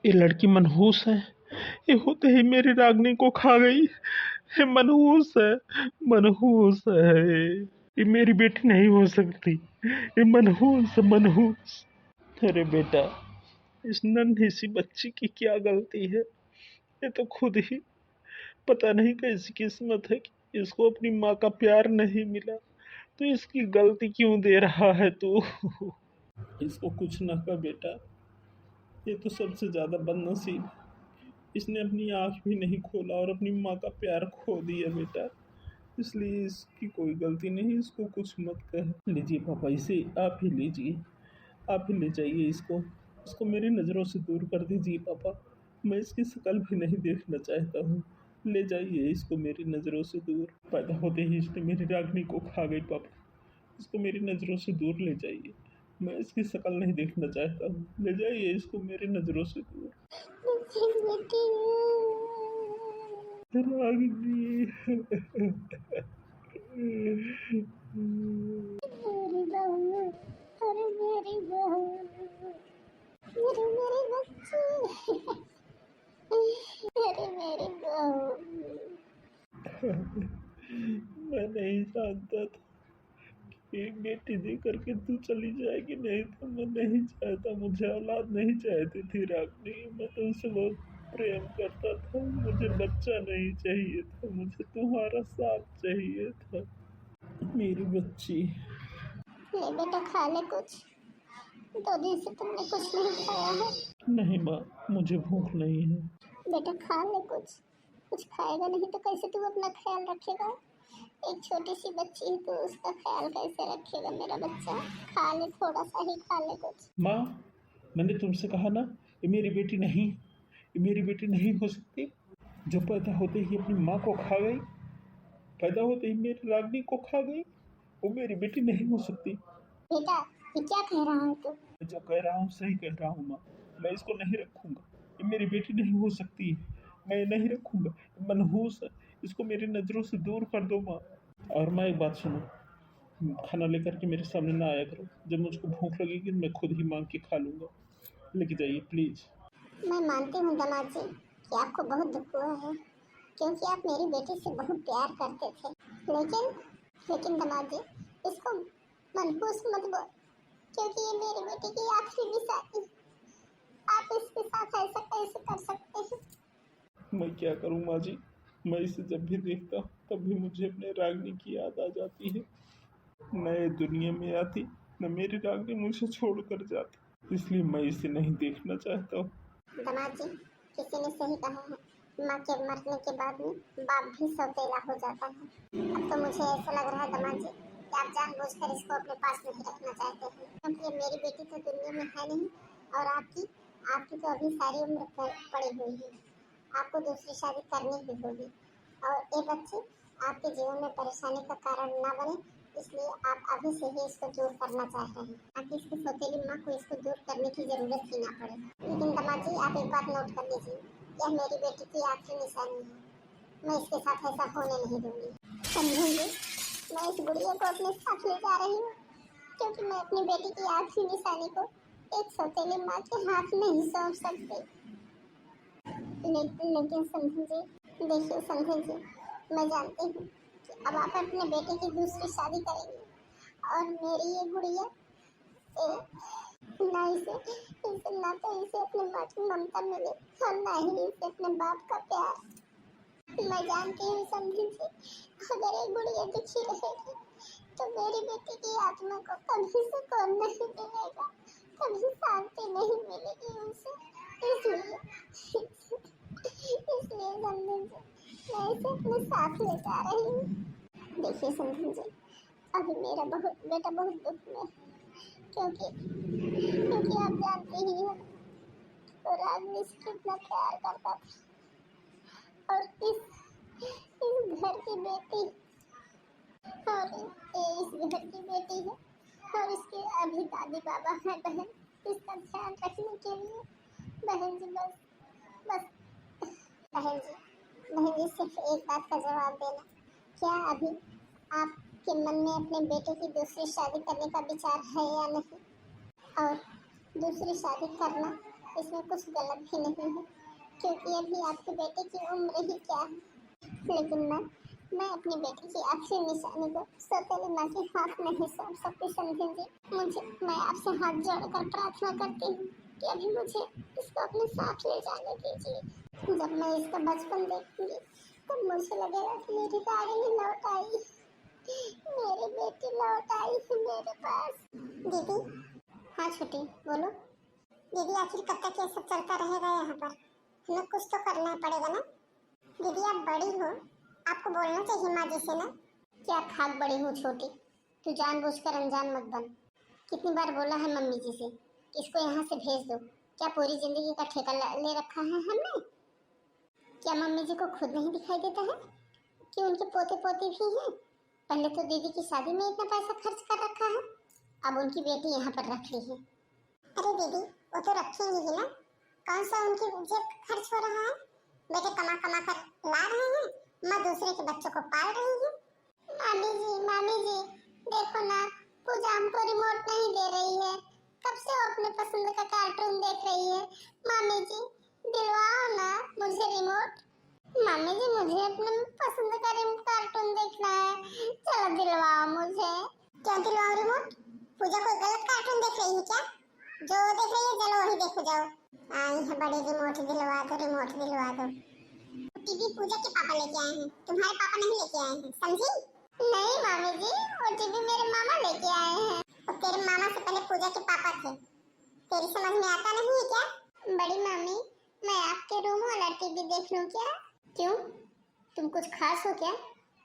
ये लड़की मनहूस है। ये होते ही मेरी रागनी को खा गई। ये मनहूस है, मनहूस है। ये मेरी बेटी नहीं हो सकती। ये मनहूस है, मनहूस। अरे बेटा, इस नन्ही सी बच्ची की क्या गलती है? ये तो खुद ही पता नहीं कैसी किस्मत है कि इसको अपनी माँ का प्यार नहीं मिला। तो इसकी गलती क्यों दे रहा है तू? इसको कुछ ना कर बेटा। ये तो सबसे ज्यादा बदनसीब है। इसने अपनी आँख भी नहीं खोला और अपनी माँ का प्यार खो दिया बेटा। इसलिए इसकी कोई गलती नहीं, इसको कुछ मत कह। लीजिए पापा, इसे आप ही लीजिए, आप ही ले जाइए इसको। इसको मेरी नज़रों से दूर कर दीजिए पापा। मैं इसकी शक्ल भी नहीं देखना चाहता हूँ। ले जाइए इसको मेरी नज़रों से दूर। पैदा होते ही इसने मेरी रागनी को खा गई पापा। इसको मेरी नज़रों से दूर ले जाइए। मैं इसकी शक्ल नहीं देखना चाहता हूँ। ले जाइए इसको मेरी नज़रों से दूर। रागिनी। मेरी बहू, अरे मेरी बहू, मेरी बच्ची, अरे मेरी बहू। मैं नहीं जानता था एक बेटी दे करके तू चली जाएगी। नहीं तो मैं नहीं चाहता, मुझे औलाद नहीं चाहती थी रागनी। मैं तुमसे बहुत प्रेम करता था। मुझे बच्चा नहीं चाहिए था, मुझे तुम्हारा साथ चाहिए था मेरी बच्ची। ले बेटा खा ले कुछ, 2 दिन से तुमने कुछ नहीं खाया है। नहीं माँ, मुझे भूख नहीं है। बेटा खा ले कुछ खाएगा नहीं तो कैसे तू अपना ख्याल रखेगा? एक छोटी सी बच्ची है तो उसका ख्याल कैसे रखेगा मेरा बच्चा? खा ले, थोड़ा सा ही खा ले कुछ। माँ, मैंने तुमसे कहा ना, ये मेरी बेटी नहीं, ये मेरी बेटी नहीं हो सकती। जो पैदा होते ही अपनी माँ को खा गई, पैदा होते ही मेरी रागनी को खा गई, वो मेरी बेटी नहीं हो सकती। बेटा ये क्या कह रहा है तू? मैं जो कह रहा हूँ सही कह रहा हूँ माँ। मैं इसको नहीं रखूँगा। ये मेरी बेटी नहीं हो सकती है। मैं ये नहीं रखूँगा। ये मनहूस है। इसको मेरी नज़रों से दूर कर दो माँ। और माँ एक बात सुनो, खाना लेकर के मेरे सामने ना आया करो। जब मुझको भूख लगेगी मैं खुद ही मांग के खा लूँगा। लेके जाइए प्लीज़। मैं मानती हूँ दामाद जी कि आपको बहुत दुख हुआ है, क्योंकि आप मेरी बेटी से बहुत प्यार करते थे। लेकिन दामाद जी, इसको मनहूस मत बोल, क्योंकि ये मेरी बेटी की आखिरी निशानी। आप इसके साथ ऐसा कैसे कर सकते हैं? मैं क्या करूँ माँ जी? मैं इसे जब भी देखता हूँ तब भी मुझे अपने रागनी की याद आ जाती है। नए दुनिया में आती, न मेरी रागनी मुझे छोड़ कर जाती। इसलिए मैं इसे नहीं देखना चाहता हूँ। दामाद जी, किसी ने सही कहा है, माँ के मरने के बाद में बाप भी सौतेला हो जाता है। अब तो मुझे ऐसा लग रहा है दामाद जी कि आप जानबूझकर इसको अपने पास नहीं रखना चाहते हैं, क्योंकि ये मेरी बेटी तो दुनिया में है नहीं, और आपकी आपकी तो अभी सारी उम्र पड़ी हुई है। आपको दूसरी शादी करनी ही होगी, और ये बच्चे आपके जीवन में परेशानी का कारण ना बने, इसलिए आप अभी से ही इसको दूर करना चाह रहे हैं, ताकि इसकी सौतेली माँ को इसको दूर करने की जरूरत ही ना पड़े। लेकिन दामाद जी, आप एक बात नोट कर लीजिए, यह मेरी बेटी की आखिरी निशानी है। मैं इसके साथ ऐसा होने नहीं दूंगी, समझेंगे? मैं इस गुड़िया को अपने साथ ले जा रही हूँ, क्योंकि मैं अपनी बेटी की आखिरी निशानी को एक सौतेली माँ के हाथ नहीं सौंप सकती। लेकिन समझे जी, देखिए समझे जी, मैं जानती हूँ कि अब आप अपने बेटे की दूसरी शादी करेंगे, और मेरी ये गुड़िया ना इसे ना तो इसे अपने माँ की ममता मिले, और ना ही इसे अपने बाप का प्यार। मैं जानती हूँ समझी जी, अगर ये गुड़िया दुखी रहेगी तो मेरी बेटी की आत्मा को कभी सुकून नहीं मिलेगा, कभी शांति नहीं मिलेगी उसे। इसलिए समझे जी, मैं इसे अपने साथ ले जा रही हूँ। देखिए समझे जी, अभी मेरा बेटा बहुत दुख में है, क्योंकि आप जानते ही हैं तो राजनी से कितना प्यार करता था, और इस घर की बेटी, और इस घर की बेटी है, और इसके अभी दादी बाबा है बहन, इसका ध्यान रखने के लिए। बहन जी बस बहन जी सिर्फ एक बात का जवाब देना, क्या अभी आपके मन में अपने बेटे की दूसरी शादी करने का विचार है या नहीं? और दूसरी शादी करना इसमें कुछ गलत भी नहीं है, क्योंकि अभी आपके बेटे की उम्र ही क्या है। लेकिन मैं अपनी बेटी की आखिरी निशानी को सौतेली माँ के हाथ नहीं सौंप सकती। समझेंगे मुझे, मैं आपसे हाथ जोड़कर प्रार्थना करती हूँ कि अभी मुझे इसको अपने साथ ले जाने दीजिए। जब मैं इसका बचपन देखूंगी तब मुझे लगेगा कि मेरी रागिनी लौट आई, मेरी बेटी लौट आई है मेरे पास। दीदी, हाँ छोटी बोलो। दीदी आखिर कब तक ये सब चलता रहेगा यहाँ पर? हमें कुछ तो करना पड़ेगा ना। दीदी आप बड़ी हो, आपको बोलना चाहिए माँ जी से ना। क्या खाक बड़ी हूँ छोटी, तू जानबूझकर अनजान मत बन। कितनी बार बोला है मम्मी जी से कि इसको यहाँ से भेज दो। क्या पूरी जिंदगी का ठेका ले रखा है हमने? क्या मम्मी जी को खुद नहीं दिखाई देता है कि उनके पोते पोती भी हैं? पहले तो दीदी की शादी में इतना पैसा खर्च कर रखा है, अब उनकी बेटी यहाँ पर रख ली है। अरे दीदी वो तो रखेंगी ही ना, कौन सा उनकी जेब खर्च हो रहा है? बेटे कमा कमा कर ला रहे हैं, माँ दूसरे के बच्चों को पाल रही है। मामी जी देखो ना, पूजा हमको रिमोट नहीं दे रही है, कब से वो अपने पसंद का कार्टून देख रही है। मामी जी दिलवाओ ना मुझे रिमोट। मामी जी मुझे अपने पसंद का कार्टून देखना है, चलो दिलवाओ मुझे। क्या दिलवाओ रिमोट? पूजा कोई गलत कार्टून देख रही है क्या? जो देख रही है चलो वही देखो जाओ। आई है बड़ी रिमोट दिलवा दो, रिमोट दिलवा दो। टीवी पूजा के पापा लेके आए हैं, तुम्हारे पापा नहीं लेके आए हैं, समझी? नहीं मामी जी, वो टीवी मेरे मामा लेके आए हैं। और तेरे मामा से पहले पूजा के पापा थे, तेरी समझ में आता नहीं है क्या? बड़ी मामी मैं आपके रूम वाला टीवी देख लूं क्या? क्यों, तुम कुछ खास हो क्या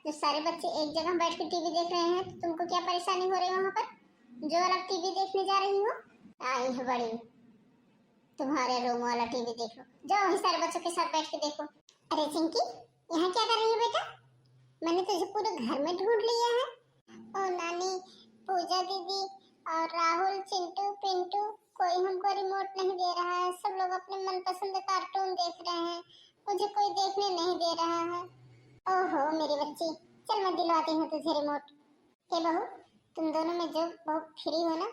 जो सारे बच्चे एक जगह बैठ के टीवी देख रहे हैं? तो तुमको क्या परेशानी हो रही है वहाँ पर जो अलग टीवी देखने जा रही हो? आई है बड़ी, तुम्हारे रूम वाला टीवी देख लो, जाओ वहीं सारे बच्चों के साथ बैठ के देखो। अरे चिंकी यहाँ क्या कर रही है बेटा? मैंने तुझे पूरे घर में ढूंढ लिया है। ओ नानी, पूजा दीदी और राहुल, चिंटू, पिंटू, कोई हमको रिमोट नहीं दे रहा है। सब लोग अपने मनपसंद कार्टून देख रहे हैं, मुझे कोई देखने नहीं दे रहा है। ओहो मेरी बच्ची, चल मैं दिलवाती हूँ तुझे रिमोट। हे बहू, तुम दोनों में जो बहुत फ्री हो ना,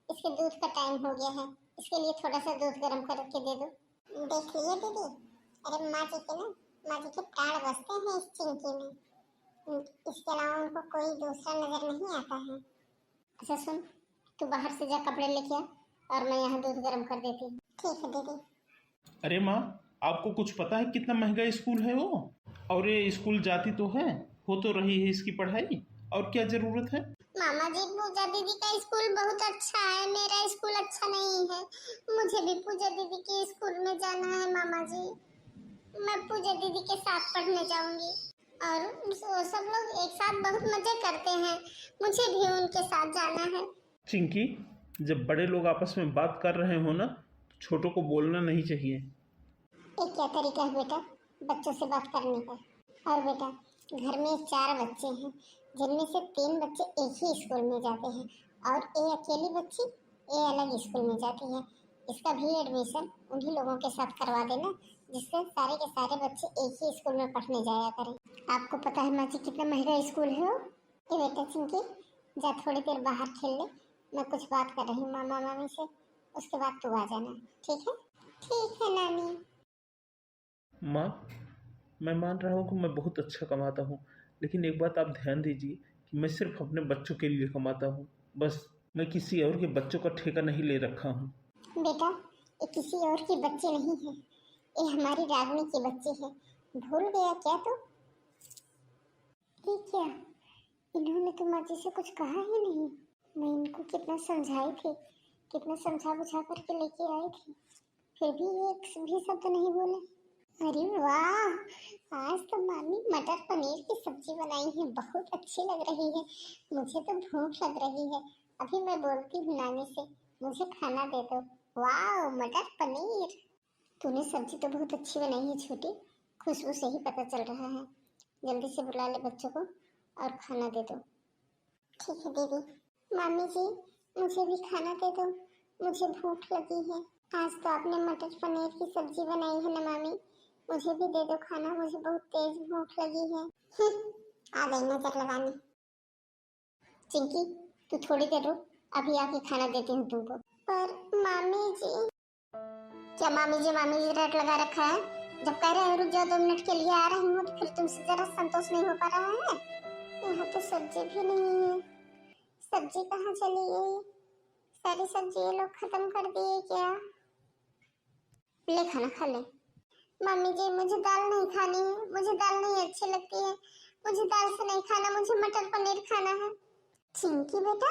इसके दूध का टाइम हो गया है, इसके लिए थोड़ा सा दूध गर्म करके दे दो। देख लिए दीदी, अरे माँ जी के ना, माँ जी के प्राण बसते हैं इस चिंकी में, इसके अलावा उनको कोई दूसरा नजर नहीं आता है। अच्छा सुन, तू बाहर से जा कपड़े लेके आ और मैं यहाँ दूध गर्म कर देती हूँ। ठीक है दीदी। अरे माँ, आपको कुछ पता है कितना महंगा स्कूल है वो? और ये स्कूल जाती तो है, हो तो रही है इसकी पढ़ाई, और क्या जरूरत है? मामा जी पूजा दीदी का स्कूल बहुत अच्छा है, मेरा स्कूल अच्छा नहीं है। मुझे भी पूजा दीदी के स्कूल में जाना है मामा जी। मैं पूजा दीदी के साथ पढ़ने जाऊंगी और वो सब लोग एक साथ बहुत मजे करते हैं, मुझे भी उनके साथ जाना है। चिंकी, जब बड़े लोग आपस में बात कर रहे हो ना, तो छोटों को बोलना नहीं चाहिए। एक क्या तरीका है बेटा बच्चों से बात करने का? और बेटा घर में 4 बच्चे हैं, जिनमें से 3 बच्चे एक ही स्कूल में जाते हैं और ये अकेली बच्ची ये अलग स्कूल में जाती है। इसका भी एडमिशन उन्हीं लोगों के साथ करवा देना, जिससे सारे के सारे बच्चे एक ही स्कूल में पढ़ने जाया करें। आपको पता है माँ जी कितना महंगा स्कूल है वो? ये बेटा चिंकी, जा थोड़ी देर बाहर खेल ले, मैं कुछ बात कर रही हूँ मामा मामी से, उसके बाद तू आ जाना, ठीक है? ठीक है नानी। माँ, मैं मान रहा हूँ कि मैं बहुत अच्छा कमाता हूँ, लेकिन एक बात आप ध्यान दीजिए कि मैं सिर्फ अपने बच्चों के लिए कमाता हूँ, बस। मैं किसी और के बच्चों का ठेका नहीं ले रखा हूँ। बेटा ये किसी और की बच्चे नहीं है, ये हमारी रागनी की बच्ची है, भूल गया क्या तू? ये क्या, इन्होंने तो माँ जी से कुछ कहा ही नहीं। मैं इनको कितना समझाई थी, कितना समझा बुझा करके लेके आई थी, फिर भी एक भी शब्द नहीं बोले। अरे वाह, आज तो मामी मटर पनीर की सब्जी बनाई है, बहुत अच्छी लग रही है। मुझे तो भूख लग रही है, अभी मैं बोलती हूँ नानी से, मुझे खाना दे दो। वाह मटर पनीर, तूने सब्जी तो बहुत अच्छी बनाई है छोटी, खुशबू से ही पता चल रहा है। जल्दी से बुला ले बच्चों को और खाना दे दो। ठीक है दीदी। मामी जी मुझे भी खाना दे दो, मुझे भूख लगी है। आज तो आपने मटर पनीर की सब्जी बनाई है ना मामी, मुझे भी दे दो खाना, मुझे बहुत तेज भूख लगी है। आ गई नजर लगाने। चिंकी तू थोड़ी देर रुक, अभी आके खाना देती हूँ तुमको। पर मामी जी। क्या मामी जी रट लगा रखा है? जब कह रहे हैं रुक जाओ 2 मिनट के लिए आ रही हूँ तो फिर तुमसे जरा संतोष नहीं हो पा रहा है? यहाँ तो सब्जी भी नहीं है। सब्जी कहाँ चली गई? सारी सब्जी ये लोग खत्म कर दिए क्या? ले खाना खा ले। मम्मी जी मुझे दाल नहीं खानी है, मुझे दाल नहीं अच्छी लगती है, मुझे दाल से नहीं खाना, मुझे मटर पनीर खाना है। चिंकी बेटा,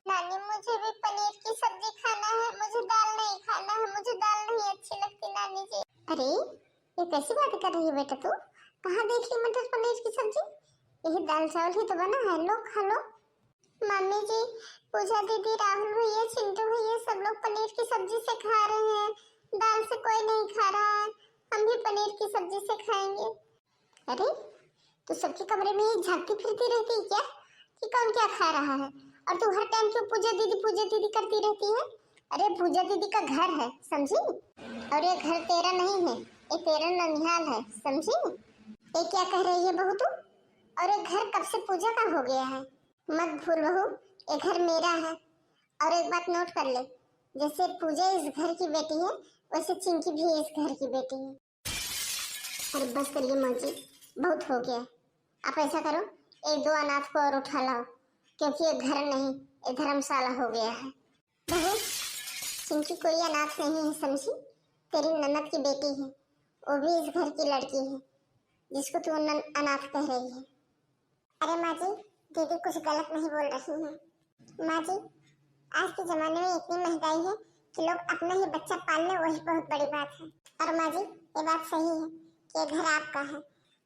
नानी मुझे भी पनीर की सब्जी खाना है, मुझे दाल नहीं खाना है, मुझे दाल नहीं अच्छी लगती नानी जी। अरे ये कैसी बातें कर रही है बेटा तू? कहाँ देख ली मटर पनीर की सब्जी? यही दाल चावल ही तो बना है, लो खा लो। मम्मी जी, पूजा दीदी, राहुल भैया, चिंटू भैया सब लोग पनीर की सब्जी से खा रहे हैं, दाल से कोई नहीं खा रहा है, हम भी पनीर की सब्जी से खाएंगे। अरे तू सबके कमरे में ही झांकती फिरती रहती है क्या कि कौन क्या खा रहा है? और तू हर टाइम क्यों पूजा दीदी करती रहती है? अरे पूजा दीदी का घर है, समझी? और ये घर तेरा नहीं है, ये तेरा ननिहाल है, समझी? ये क्या कह रही है बहू तू? और ये घर कब से पूजा का हो गया है? मत भूल बहू, ये घर मेरा है। और एक बात नोट कर ले, जैसे पूजा इस घर की बेटी है वैसे चिंकी भी इस घर की बेटी है। अरे बस करिए माँ जी, बहुत हो गया। आप ऐसा करो, 1-2 अनाथ को और उठा लाओ, क्योंकि ये घर नहीं, ये धर्मशाला हो गया है। बहू, चिंकी कोई अनाथ नहीं है, समझी? तेरी ननद की बेटी है, वो भी इस घर की लड़की है, जिसको तू अनाथ कह रही है। अरे माँ जी, दीदी कुछ गलत नहीं बोल रही है। माँ जी, आज के जमाने में इतनी महंगाई है कि लोग अपना ही बच्चा पाल ले, वही बहुत बड़ी बात है। और माँ जी, ये बात सही है कि ये घर आपका है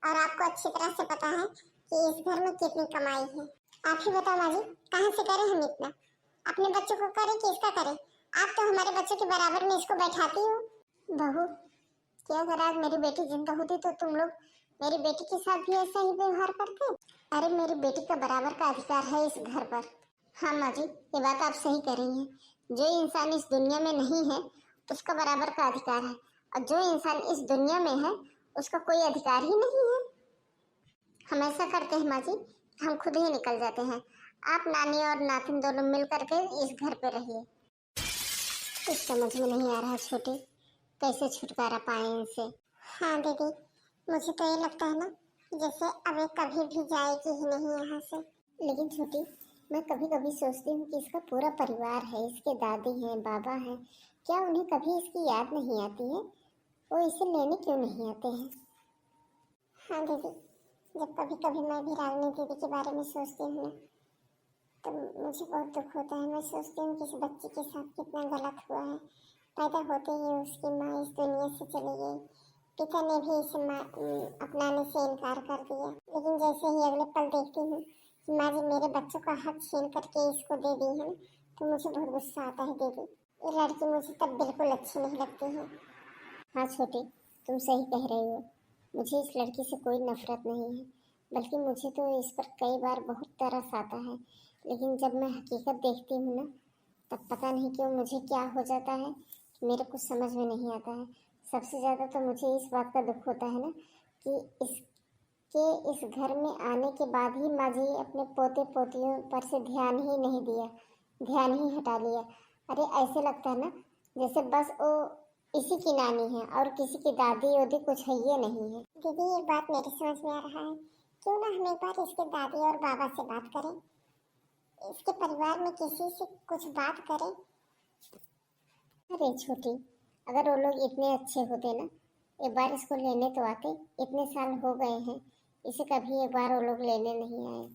और आपको अच्छी तरह से पता है कि इस घर में कितनी कमाई है। आप ही बताओ माँ जी, कहाँ से करें हम इतना? अपने बच्चों को करें कि इसका करें? आप तो हमारे बच्चों के बराबर में इसको बैठाती हो। बहू, क्या अगर आज मेरी बेटी जिंदा होती तो तुम लोग मेरी बेटी के साथ भी ऐसा ही व्यवहार करते? अरे मेरी बेटी का बराबर का अधिकार है इस घर पर। हाँ माँ जी, ये बात आप सही कह रही हैं। जो इंसान इस दुनिया में नहीं है उसका बराबर का अधिकार है, और जो इंसान इस दुनिया में है उसका कोई अधिकार ही नहीं है। हम ऐसा करते हैं माँ जी, हम खुद ही निकल जाते हैं। आप नानी और नातिन दोनों मिल करके इस घर पे रहिए। कुछ समझ में नहीं आ रहा छोटी, कैसे छुटकारा पाए इनसे। हाँ दीदी, मुझे तो ये लगता है ना जैसे अब ये कभी भी जाएगी ही नहीं यहाँ से। लेकिन छोटी, मैं कभी कभी सोचती हूँ कि इसका पूरा परिवार है, इसके दादी हैं, बाबा हैं, क्या उन्हें कभी इसकी याद नहीं आती है? वो इसे लेने क्यों नहीं आते हैं? हाँ दीदी, जब कभी कभी मैं भी रागिनी दीदी के बारे में सोचती हूँ ना, तो मुझे बहुत दुख होता है। मैं सोचती हूँ कि इस बच्ची के साथ कितना गलत हुआ है। पैदा होते ही उसकी माँ इस दुनिया से चली गई, पिता ने भी इसे अपनाने से इनकार कर दिया। लेकिन जैसे ही अगले पल देखती हूँ कि माँ जी मेरे बच्चों का हक छीन करके इसको दे दी है, तो मुझे बहुत गुस्सा आता है दीदी। ये लड़की मुझे तब बिल्कुल अच्छी नहीं लगती है। हाँ छोटी, तुम सही कह रही हो। मुझे इस लड़की से कोई नफरत नहीं है, बल्कि मुझे तो इस पर कई बार बहुत तरस आता है। लेकिन जब मैं हकीकत देखती हूँ ना, तब पता नहीं क्यों मुझे क्या हो जाता है कि मेरे कुछ समझ में नहीं आता है। सबसे ज़्यादा तो मुझे इस बात का दुख होता है ना कि इस घर में आने के बाद ही माँ जी अपने पोते पोतियों पर से ध्यान ही नहीं दिया, ध्यान ही हटा लिया। अरे ऐसे लगता है ना जैसे बस वो इसी की नानी है और किसी की दादी वादी कुछ है ये नहीं है। दीदी एक बात मेरी समझ में आ रहा है, क्यों ना हम एक बार इसके दादी और बाबा से बात करें, इसके परिवार में किसी से कुछ बात करें। अरे छोटी, अगर वो लोग इतने अच्छे होते ना, एक बार इसको लेने तो आते। इतने साल हो गए हैं, इसे कभी एक बार वो लोग लेने नहीं आए।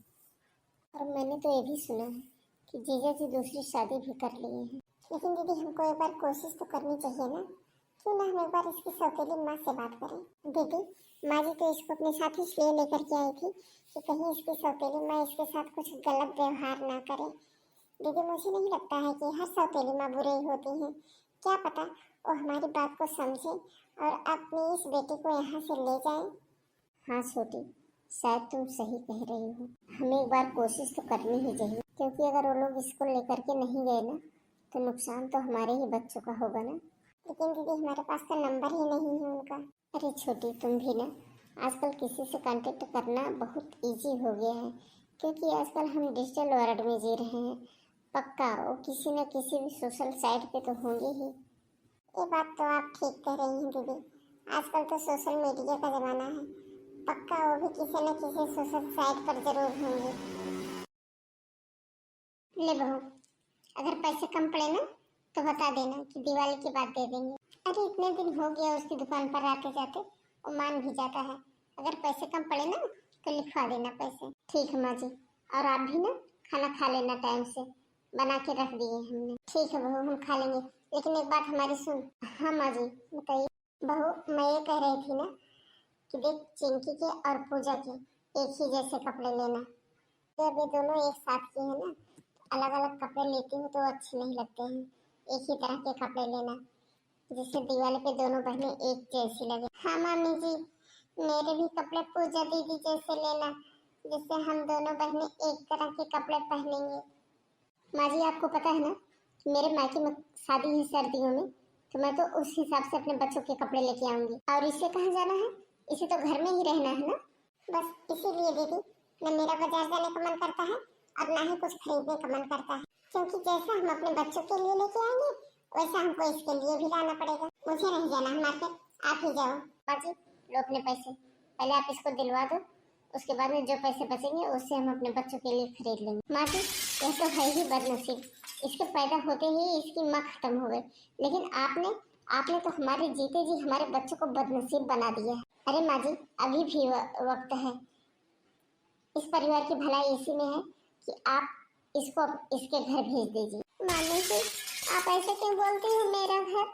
और मैंने तो ये भी सुना है कि जीजा जी दूसरी शादी भी कर लिए हैं। लेकिन दीदी हमको एक बार कोशिश तो करनी चाहिए ना, क्यों ना हम एक बार इसकी सौतेली माँ से बात करें। दीदी, माँ जी तो इसको अपने साथ इसलिए लेकर के आई थी कि कहीं इसकी सौतेली माँ इसके साथ कुछ गलत व्यवहार ना करे। दीदी मुझे नहीं लगता है कि हर सौतेली माँ बुरी होती है। क्या पता वो हमारी बात को समझे और अपनी इस बेटी को यहाँ से ले जाए। हाँ छोटी, शायद तुम सही कह रही हो। हमें एक बार कोशिश तो करनी ही चाहिए, क्योंकि अगर वो लोग इसको लेकर के नहीं गए ना तो नुकसान तो हमारे ही बच्चों का होगा ना। लेकिन दीदी हमारे पास तो नंबर ही नहीं है उनका। अरे छोटी, तुम भी ना आजकल किसी से कांटेक्ट करना बहुत इजी हो गया है, क्योंकि आजकल हम डिजिटल वर्ल्ड में जी रहे हैं। पक्का वो किसी न किसी भी सोशल साइट पे तो होंगे ही। ये बात तो आप ठीक कह रही हैं दीदी। आजकल तो सोशल मीडिया का जमाना है, पक्का वो भी किसी न किसी सोशल साइट पर जरूर होंगे। ले बहू, अगर पैसे कम पड़े ना तो बता देना कि दिवाली के बाद दे देंगे। अरे इतने दिन हो गया उसकी दुकान पर आते जाते, वो मान भी जाता है। अगर पैसे कम पड़े ना तो लिखवा देना पैसे। ठीक है माँ जी, और आप भी ना खाना खा लेना टाइम से, बना के रख दिए हमने। ठीक है बहू, हम खा लेंगे, लेकिन एक बात हमारी सुन। हाँ माँ जी बताइए। बहू, मैं ये कह रही थी ना कि देख, चिंकी के और पूजा के एक ही जैसे कपड़े लेना। तो अभी दोनों एक साथ के हैं ना, अलग अलग कपड़े लेती हूँ तो अच्छे नहीं लगते हैं। एक ही तरह के कपड़े लेना, जिससे दिवाली पे दोनों बहनें एक जैसी लगे। हाँ मामी जी, मेरे भी कपड़े पूजा दीदी जैसे लेना, जिससे हम दोनों बहनें एक तरह के कपड़े पहनेंगे। माँ जी आपको पता है ना, मेरे मायके में शादी है सर्दियों में, तो मैं तो उस हिसाब से अपने बच्चों के कपड़े लेके आऊंगी। और इसे कहाँ जाना है, इसे तो घर में ही रहना है ना। बस इसीलिए दीदी, न मेरा बाजार जाने का मन करता है और ना ही कुछ खरीदने का मन करता है, क्योंकि जैसा हम अपने बच्चों के लिए लेके आएंगे वैसा हमको इसके लिए भी लाना पड़ेगा। मुझे नहीं जाना है मार्केट, आप ही जाओ। बाजी लो अपने पैसे, पहले आप इसको दिलवा दो, उसके बाद में जो पैसे बचेंगे उससे हम अपने बच्चों के लिए खरीद लेंगे। माँ जी यह तो है ही बदनसीब, इसके पैदा होते ही इसकी माँ खत्म हो गई, लेकिन आपने आपने तो हमारे जीते जी हमारे बच्चों को बदनसीब बना दिया है। अरे माँ जी अभी भी वक्त है, इस परिवार की भलाई इसी में है कि आप इसको इसके घर भेज दीजिए। मामी जी आप ऐसे क्यों बोलती हो? मेरा घर,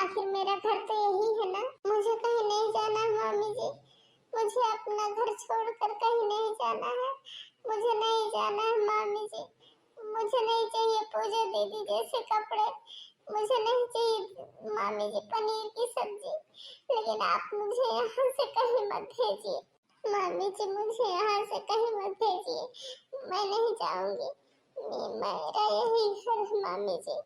आखिर मेरा घर तो यही है ना। मुझे कहीं नहीं जाना मामी जी, मुझे अपना घर छोड़कर कहीं नहीं जाना है। मुझे नहीं जाना है मामी जी, मुझे नहीं चाहिए पूजा दीदी जैसे कपड़े, मुझे नहीं चाहिए मामी जी पनीर की सब्जी, लेकिन आप मुझे यहाँ से कहीं मत भेजिए। मामी जी मुझे यहाँ से कहीं मत भेजिए, मैं नहीं जाऊंगी, मेरा यही घर है मामी जी,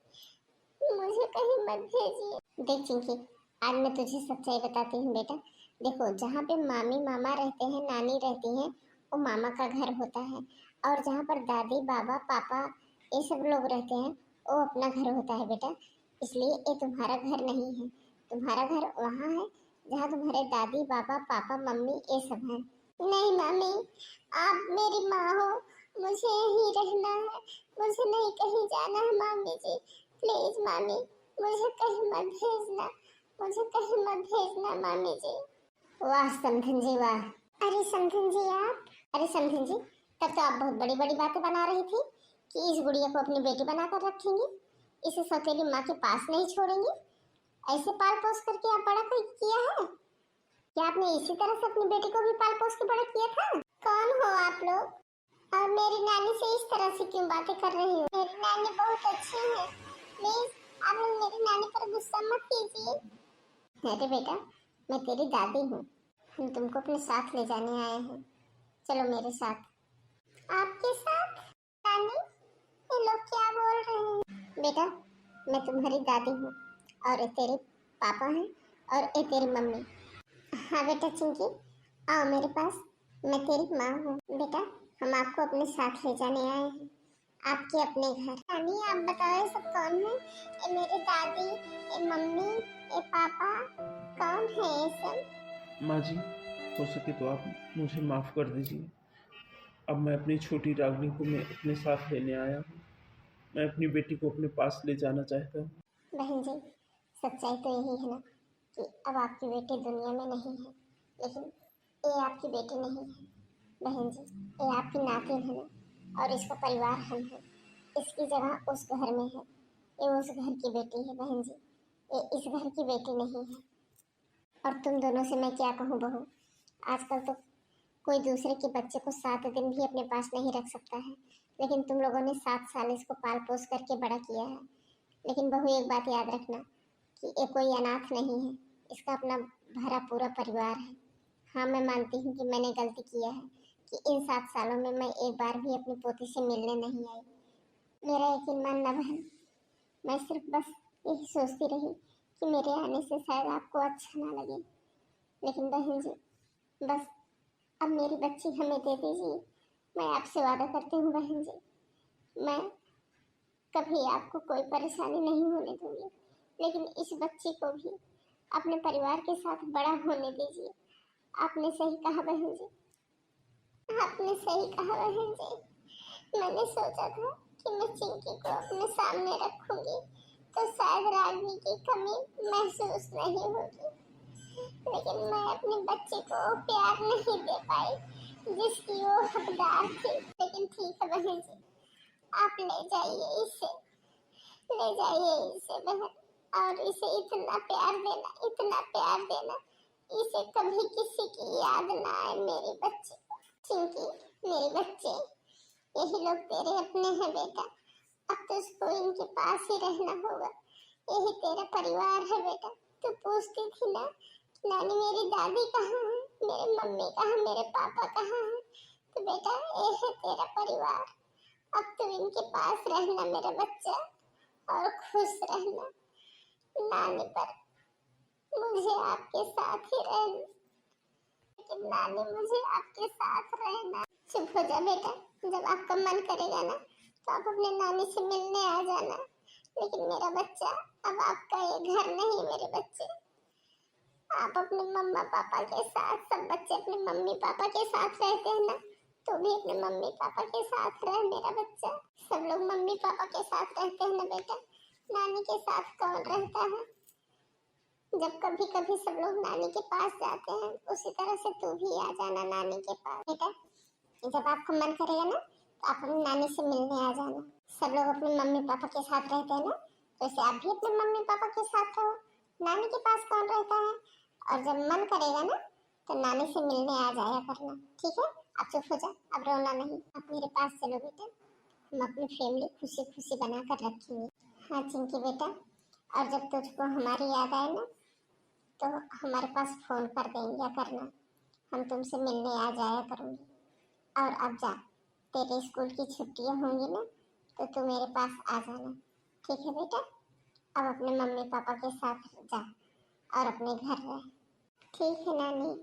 मुझे कहीं मत भेजिए। देख चिंकी, आज मैं तुझे सच्चाई बताती हूँ बेटा। देखो जहाँ पे मामी मामा रहते हैं, नानी रहती हैं, वो मामा का घर होता है, और जहाँ पर दादी बाबा पापा ये सब लोग रहते हैं वो अपना घर होता है बेटा। इसलिए ये तुम्हारा घर नहीं है, तुम्हारा घर वहाँ है जहाँ तुम्हारे दादी बाबा पापा मम्मी ये सब हैं। नहीं मामी, आप मेरी माँ हो, मुझे यहीं रहना है, मुझे नहीं कहीं जाना है मामी जी। प्लीज मामी मुझे कहीं मत भेजना, मुझे कहीं मत भेजना मामी जी। वाह समधन जी वाह। अरे समधन जी आप, अरे समधन जी तब तो आप बहुत बड़ी बड़ी बातें बना रही थी कि इस गुड़िया को अपनी बेटी बनाकर रखेंगी, इसे सौतेली माँ के पास नहीं छोड़ेंगी। ऐसे पाल पोस करके आप बड़ा कोई किया है क्या? आपने इसी तरह से अपनी बेटी को भी पाल पोस के बड़ा किया था? कौन हो आप लोग, और मेरी नानी से इस तरह से क्यों बातें कर रही हो? मेरी नानी बहुत अच्छी है, प्लीज आप लोग मेरी नानी पर गुस्सा मत कीजिए। अरे बेटा मैं तेरी दादी हूँ, हम तुमको अपने साथ ले जाने आए हैं, चलो मेरे साथ। आपके साथ? नानी ये लोग क्या बोल रहे हैं? बेटा मैं तुम्हारी दादी हूँ और ये तेरे पापा हैं और ये तेरी मम्मी। हाँ बेटा चिंकी आओ मेरे पास, मैं तेरी माँ हूँ। बेटा हम आपको अपने साथ ले जाने आए हैं, आपके अपने घर। नानी आप बताओ ये सब कौन है? ये मेरी दादी, ये मम्मी, ये पापा, कौन है ये सब? माँ जी हो सके तो आप मुझे माफ़ कर दीजिए। अब मैं अपनी छोटी रागनी को मैं अपने साथ लेने आया हूँ। मैं अपनी बेटी को अपने पास ले जाना चाहता हूँ। बहन जी सच्चाई तो यही है ना कि अब आपकी बेटी दुनिया में नहीं है, लेकिन ये आपकी बेटी नहीं है बहन जी, ये आपकी नातिन है ना, और इसका परिवार हम है, इसकी जगह उस घर में है, ये उस घर की बेटी है बहन जी, ये इस घर की बेटी नहीं है। और तुम दोनों से मैं क्या कहूँ बहू, आजकल तो कोई दूसरे के बच्चे को 7 दिन भी अपने पास नहीं रख सकता है, लेकिन तुम लोगों ने 7 साल इसको पाल पोस करके बड़ा किया है। लेकिन बहू एक बात याद रखना कि ये कोई अनाथ नहीं है, इसका अपना भरा पूरा परिवार है। हाँ मैं मानती हूँ कि मैंने गलती किया है कि इन 7 सालों में मैं एक बार भी अपनी पोती से मिलने नहीं आई। मेरा यकीन मानना बहन, मैं सिर्फ बस यही सोचती रही कि मेरे आने से शायद आपको अच्छा ना लगे, लेकिन बहन जी बस अब मेरी बच्ची हमें दे दीजिए। मैं आपसे वादा करती हूँ बहन जी, मैं कभी आपको कोई परेशानी नहीं होने दूंगी, लेकिन इस बच्ची को भी अपने परिवार के साथ बड़ा होने दीजिए। आपने सही कहा बहन जी, आपने सही कहा बहन जी। मैंने सोचा था कि मैं चिंकी को अपने सामने रखूंगी तो शायद रागनी की कमी महसूस नहीं होगी, लेकिन मैं अपने बच्चे को प्यार नहीं दे पाई जिसकी वो हकदार थी। लेकिन ठीक है बहन जी, आप ले जाइए इसे बहन, और इसे इतना प्यार देना, इसे कभी किसी की याद ना आए मेरे बच्चे को। चिंकी, मेरे बच्चे, यही लोग तेरे अपने हैं बेटा। अब तो इसको इनके पास ही रहना होगा, यही तेरा परिवार है बेटा। तू पूछती थी ना नानी मेरी दादी कहाँ है, मेरे मम्मी कहाँ, मेरे पापा कहाँ है, तो बेटा ये है तेरा परिवार। अब तू इनके पास रहना मेरा बच्चा, और खुश रहना। नानी पर मुझे आपके साथ ही रहना, लेकिन नानी मुझे आपके साथ रहना। चुप हो जा बेटा, जब आपका मन करेगा ना तो आप अपने नानी से मिलने आ जाना। लेकिन मेरा बच्चा, अब आपका ये घर नहीं मेरे बच्चे। आप अपने मम्मा पापा के साथ, सब बच्चे अपने मम्मी पापा के साथ रहते हैं ना, तो भी अपने मम्मी पापा के साथ रह मेरा बच्चा। सब लोग मम्मी पापा के साथ रहते हैं ना बेटा, नानी के साथ कौन रहता है। जब कभी कभी सब लोग नानी के पास जाते हैं, उसी तरह से तू भी आ जाना नानी के पास बेटा। जब आपका मन करेगा ना तो आप अपनी नानी से मिलने आ जाना। सब लोग अपने मम्मी पापा के साथ रहते हैं ना, तो ऐसे आप भी अपने मम्मी पापा के साथ रहो। नानी के पास कौन रहता है। और जब मन करेगा ना तो नानी से मिलने आ जाया करना, ठीक है। अब चुप हो जा, अब रोना नहीं। अब मेरे पास चलो बेटा, हम अपनी फैमिली खुशी खुशी बना कर रखेंगे। हाँ चिंकी बेटा, और जब तुझको हमारी याद आए ना तो हमारे पास फोन कर देंगे करना, हम तुमसे मिलने आ जाया करूँगी। और अब जा, तेरे स्कूल की छुट्टियां होंगी ना तो तू मेरे पास आ जाना, ठीक है बेटा। अब अपने मम्मी पापा के साथ जा और अपने घर रह, ठीक है नानी।